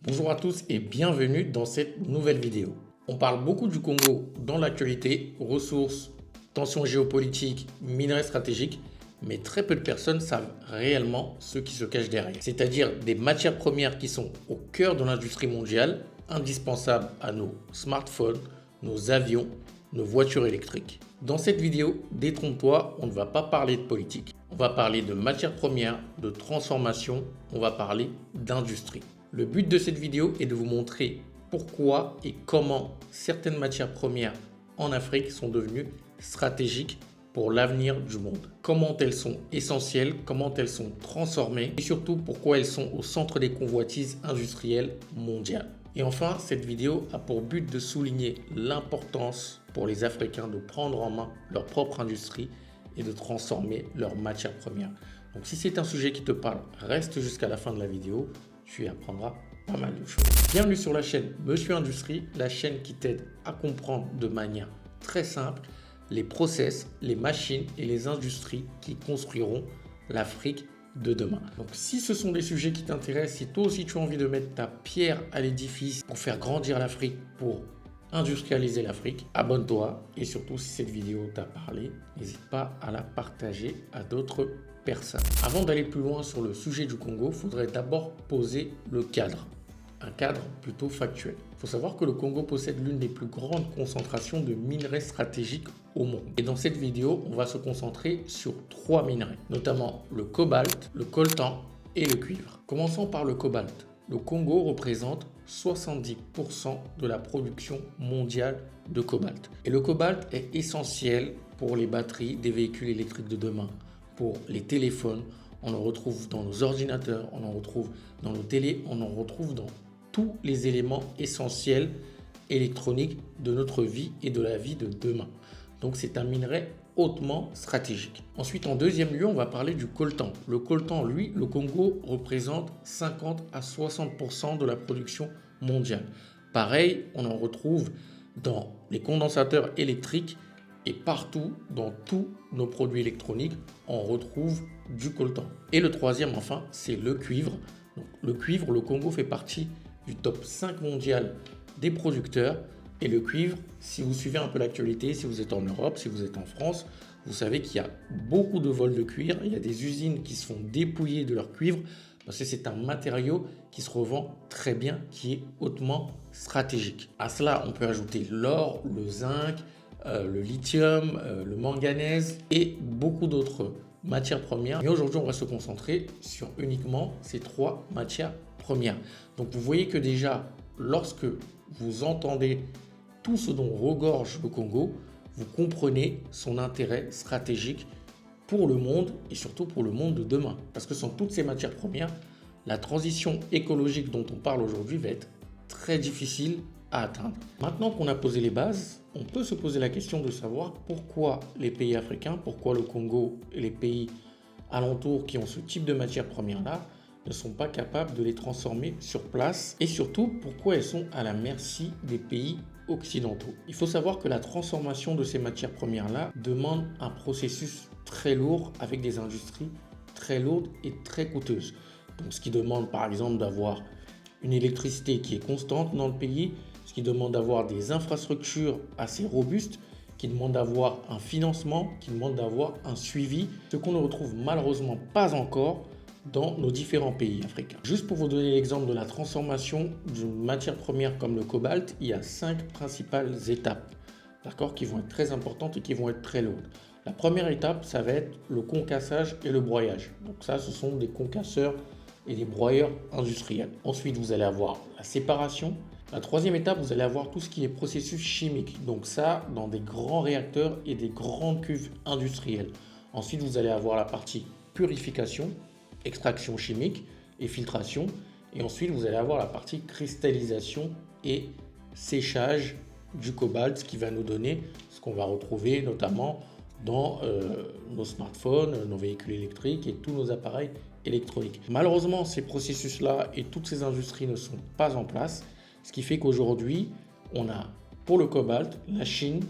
Bonjour à tous et bienvenue dans cette nouvelle vidéo. On parle beaucoup du Congo dans l'actualité, ressources, tensions géopolitiques, minerais stratégiques, mais très peu de personnes savent réellement ce qui se cache derrière. C'est-à-dire des matières premières qui sont au cœur de l'industrie mondiale, indispensables à nos smartphones, nos avions, nos voitures électriques. Dans cette vidéo, détrompe-toi, on ne va pas parler de politique. On va parler de matières premières, de transformation, on va parler d'industrie. Le but de cette vidéo est de vous montrer pourquoi et comment certaines matières premières en Afrique sont devenues stratégiques pour l'avenir du monde. Comment elles sont essentielles, comment elles sont transformées et surtout pourquoi elles sont au centre des convoitises industrielles mondiales. Et enfin, cette vidéo a pour but de souligner l'importance pour les Africains de prendre en main leur propre industrie et de transformer leurs matières premières. Donc si c'est un sujet qui te parle, reste jusqu'à la fin de la vidéo, tu y apprendras pas mal de choses. Bienvenue sur la chaîne Monsieur Industrie, la chaîne qui t'aide à comprendre de manière très simple les process, les machines et les industries qui construiront l'Afrique de demain. Donc si ce sont des sujets qui t'intéressent, si toi aussi tu as envie de mettre ta pierre à l'édifice pour faire grandir l'Afrique, pour industrialiser l'Afrique, abonne-toi et surtout si cette vidéo t'a parlé, n'hésite pas à la partager à d'autres personnes. Avant d'aller plus loin sur le sujet du Congo, il faudrait d'abord poser le cadre. Un cadre plutôt factuel. Il faut savoir que le Congo possède l'une des plus grandes concentrations de minerais stratégiques au monde. Et dans cette vidéo, on va se concentrer sur 3 minerais, notamment le cobalt, le coltan et le cuivre. Commençons par le cobalt. Le Congo représente 70% de la production mondiale de cobalt. Et le cobalt est essentiel pour les batteries des véhicules électriques de demain, pour les téléphones, on en retrouve dans nos ordinateurs, on en retrouve dans nos télés, on en retrouve dans tous les éléments essentiels électroniques de notre vie et de la vie de demain. Donc c'est un minerai hautement stratégique. Ensuite, en deuxième lieu, on va parler du coltan. Le coltan, lui, le Congo représente 50 à 60% de la production mondiale. Pareil, on en retrouve dans les condensateurs électriques et partout, dans tous nos produits électroniques, on retrouve du coltan. Et le troisième, enfin, c'est le cuivre. Donc, le cuivre, le Congo fait partie du top 5 mondial des producteurs. Et le cuivre, si vous suivez un peu l'actualité, si vous êtes en Europe, si vous êtes en France, vous savez qu'il y a beaucoup de vols de cuivre. Il y a des usines qui se font dépouiller de leur cuivre parce que c'est un matériau qui se revend très bien, qui est hautement stratégique. À cela, on peut ajouter l'or, le zinc, le lithium, le manganèse et beaucoup d'autres matières premières. Mais aujourd'hui, on va se concentrer sur uniquement ces 3 matières premières. Donc vous voyez que déjà, lorsque vous entendez tout ce dont regorge le Congo, vous comprenez son intérêt stratégique pour le monde et surtout pour le monde de demain. Parce que sans toutes ces matières premières, la transition écologique dont on parle aujourd'hui va être très difficile à atteindre. Maintenant qu'on a posé les bases, on peut se poser la question de savoir pourquoi les pays africains, pourquoi le Congo et les pays alentours qui ont ce type de matières premières-là ne sont pas capables de les transformer sur place et surtout pourquoi elles sont à la merci des pays occidentaux. Il faut savoir que la transformation de ces matières premières-là demande un processus très lourd avec des industries très lourdes et très coûteuses. Donc ce qui demande par exemple d'avoir une électricité qui est constante dans le pays, ce qui demande d'avoir des infrastructures assez robustes, qui demande d'avoir un financement, qui demande d'avoir un suivi, ce qu'on ne retrouve malheureusement pas encore dans nos différents pays africains. Juste pour vous donner l'exemple de la transformation d'une matière première comme le cobalt, il y a 5 principales étapes, d'accord, qui vont être très importantes et qui vont être très lourdes. La première étape, ça va être le concassage et le broyage. Donc ça, ce sont des concasseurs et des broyeurs industriels. Ensuite, vous allez avoir la séparation. La troisième étape, vous allez avoir tout ce qui est processus chimique. Donc ça, dans des grands réacteurs et des grandes cuves industrielles. Ensuite, vous allez avoir la partie purification, extraction chimique et filtration. Et ensuite, vous allez avoir la partie cristallisation et séchage du cobalt, ce qui va nous donner ce qu'on va retrouver notamment dans nos smartphones, nos véhicules électriques et tous nos appareils électroniques. Malheureusement, ces processus-là et toutes ces industries ne sont pas en place, ce qui fait qu'aujourd'hui, on a pour le cobalt la Chine,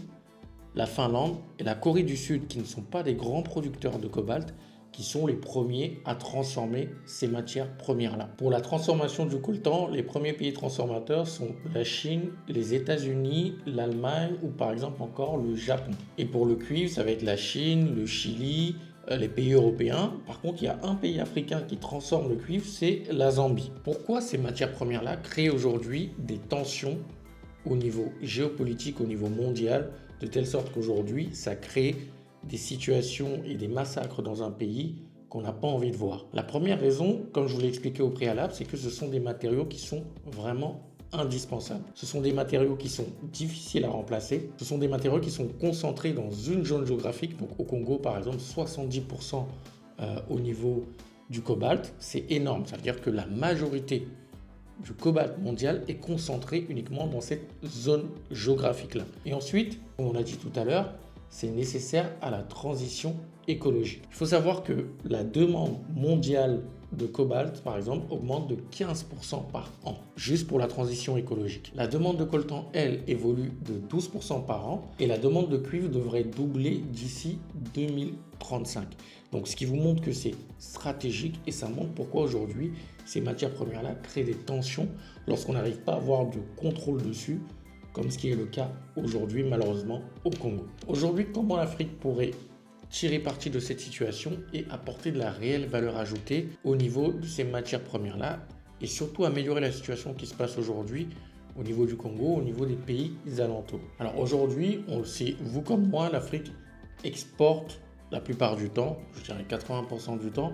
la Finlande et la Corée du Sud qui ne sont pas des grands producteurs de cobalt, qui sont les premiers à transformer ces matières premières-là. Pour la transformation du coltan, les premiers pays transformateurs sont la Chine, les États-Unis, l'Allemagne ou par exemple encore le Japon. Et pour le cuivre, ça va être la Chine, le Chili, les pays européens. Par contre, il y a un pays africain qui transforme le cuivre, c'est la Zambie. Pourquoi ces matières premières-là créent aujourd'hui des tensions au niveau géopolitique, au niveau mondial, de telle sorte qu'aujourd'hui, ça crée des situations et des massacres dans un pays qu'on n'a pas envie de voir. La première raison, comme je vous l'ai expliqué au préalable, c'est que ce sont des matériaux qui sont vraiment indispensables. Ce sont des matériaux qui sont difficiles à remplacer. Ce sont des matériaux qui sont concentrés dans une zone géographique. Donc au Congo, par exemple, 70% au niveau du cobalt, c'est énorme. Ça veut dire que la majorité du cobalt mondial est concentré uniquement dans cette zone géographique-là. Et ensuite, comme on l'a dit tout à l'heure, c'est nécessaire à la transition écologique. Il faut savoir que la demande mondiale de cobalt, par exemple, augmente de 15% par an, juste pour la transition écologique. La demande de coltan, elle, évolue de 12% par an et la demande de cuivre devrait doubler d'ici 2035. Donc, ce qui vous montre que c'est stratégique et ça montre pourquoi aujourd'hui, ces matières premières-là créent des tensions lorsqu'on n'arrive pas à avoir de contrôle dessus, comme ce qui est le cas aujourd'hui malheureusement au Congo. Aujourd'hui, comment l'Afrique pourrait tirer parti de cette situation et apporter de la réelle valeur ajoutée au niveau de ces matières premières-là et surtout améliorer la situation qui se passe aujourd'hui au niveau du Congo, au niveau des pays alentours. Alors aujourd'hui, on le sait, vous comme moi, l'Afrique exporte la plupart du temps, je dirais 80% du temps,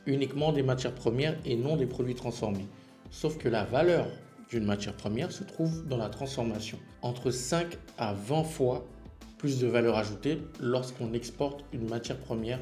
uniquement des matières premières et non des produits transformés. Sauf que la valeur d'une matière première se trouve dans la transformation. Entre 5 à 20 fois plus de valeur ajoutée lorsqu'on exporte une matière première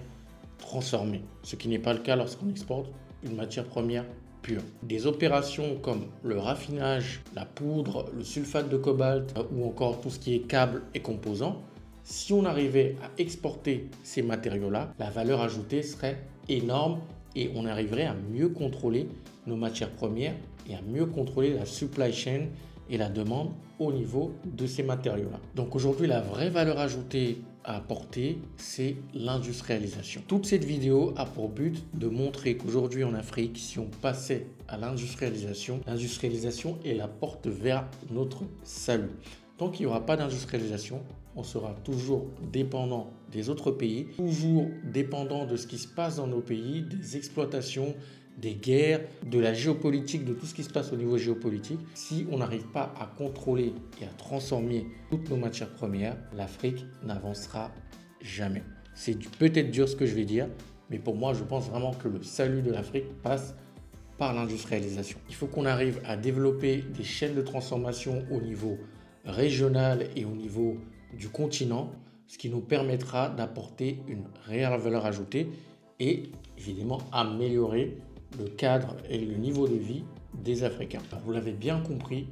transformée, ce qui n'est pas le cas lorsqu'on exporte une matière première pure. Des opérations comme le raffinage, la poudre, le sulfate de cobalt ou encore tout ce qui est câbles et composants, si on arrivait à exporter ces matériaux-là, la valeur ajoutée serait énorme et on arriverait à mieux contrôler nos matières premières et à mieux contrôler la supply chain et la demande au niveau de ces matériaux-là. Donc aujourd'hui, la vraie valeur ajoutée à apporter, c'est l'industrialisation. Toute cette vidéo a pour but de montrer qu'aujourd'hui en Afrique, si on passait à l'industrialisation, l'industrialisation est la porte vers notre salut. Tant qu'il n'y aura pas d'industrialisation, on sera toujours dépendant des autres pays, toujours dépendant de ce qui se passe dans nos pays, des exploitations, des guerres, de la géopolitique, de tout ce qui se passe au niveau géopolitique. Si on n'arrive pas à contrôler et à transformer toutes nos matières premières, l'Afrique n'avancera jamais. C'est peut-être dur ce que je vais dire, mais pour moi, je pense vraiment que le salut de l'Afrique passe par l'industrialisation. Il faut qu'on arrive à développer des chaînes de transformation au niveau régional et au niveau du continent, ce qui nous permettra d'apporter une réelle valeur ajoutée et évidemment améliorer le cadre et le niveau de vie des Africains. Vous l'avez bien compris,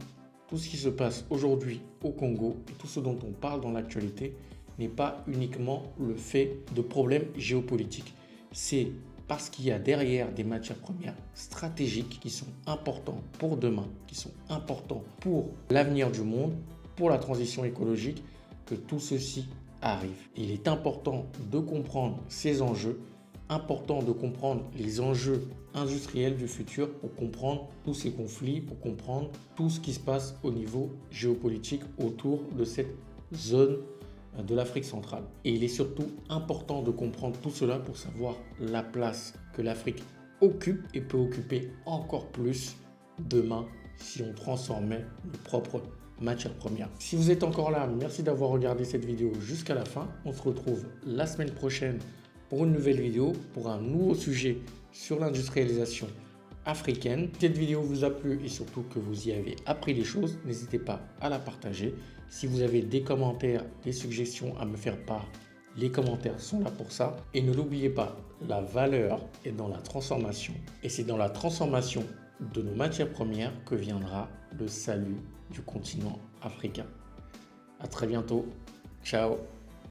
tout ce qui se passe aujourd'hui au Congo et tout ce dont on parle dans l'actualité n'est pas uniquement le fait de problèmes géopolitiques. C'est parce qu'il y a derrière des matières premières stratégiques qui sont importantes pour demain, qui sont importantes pour l'avenir du monde, pour la transition écologique, que tout ceci arrive. Il est important de comprendre ces enjeux, important de comprendre les enjeux industriels du futur pour comprendre tous ces conflits, pour comprendre tout ce qui se passe au niveau géopolitique autour de cette zone de l'Afrique centrale. Et il est surtout important de comprendre tout cela pour savoir la place que l'Afrique occupe et peut occuper encore plus demain si on transformait nos propres matières premières. Si vous êtes encore là, merci d'avoir regardé cette vidéo jusqu'à la fin. On se retrouve la semaine prochaine pour une nouvelle vidéo, pour un nouveau sujet sur l'industrialisation africaine. Si cette vidéo vous a plu et surtout que vous y avez appris des choses, n'hésitez pas à la partager. Si vous avez des commentaires, des suggestions à me faire part, les commentaires sont là pour ça. Et ne l'oubliez pas, la valeur est dans la transformation. Et c'est dans la transformation de nos matières premières que viendra le salut du continent africain. À très bientôt. Ciao.